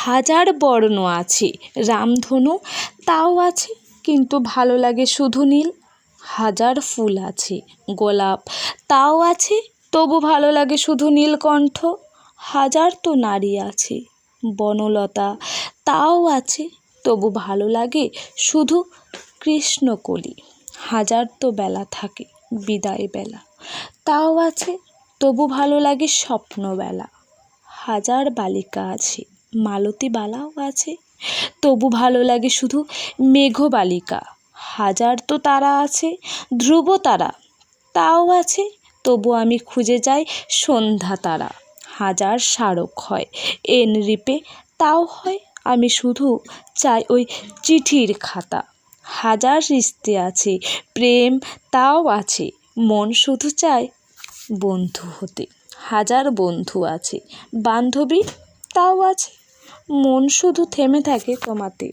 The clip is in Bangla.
হাজার বর্ণ আছে, রামধনু তাও আছে, কিন্তু ভালো লাগে শুধু নীল। হাজার ফুল আছে, গোলাপ তাও আছে, তবু ভালো লাগে শুধু নীলকণ্ঠ। হাজার তো নারী আছে, বনলতা তাও আছে, তবু ভালো লাগে শুধু কৃষ্ণকলি। হাজার তো বেলা থাকে, বিদায় বেলা তাও আছে, তবু ভালো লাগে স্বপ্নবেলা। হাজার বালিকা আছে, মালতী বালাও আছে, তবু ভালো লাগে শুধু মেঘবালিকা। হাজার তো তারা আছে, ধ্রুব তারা তাও আছে, তবু আমি খুঁজে যাই সন্ধ্যা তারা। হাজার স্মারক হয় এনরিপে তাও হয়, আমি শুধু চাই ওই চিঠির খাতা। হাজার রিস্তে আছে, প্রেম তাও আছে, মন শুধু চায় বন্ধু হতে। হাজার বন্ধু আছে, বান্ধবী তাও আছে, মন শুধু থেমে থাকে তোমাতে।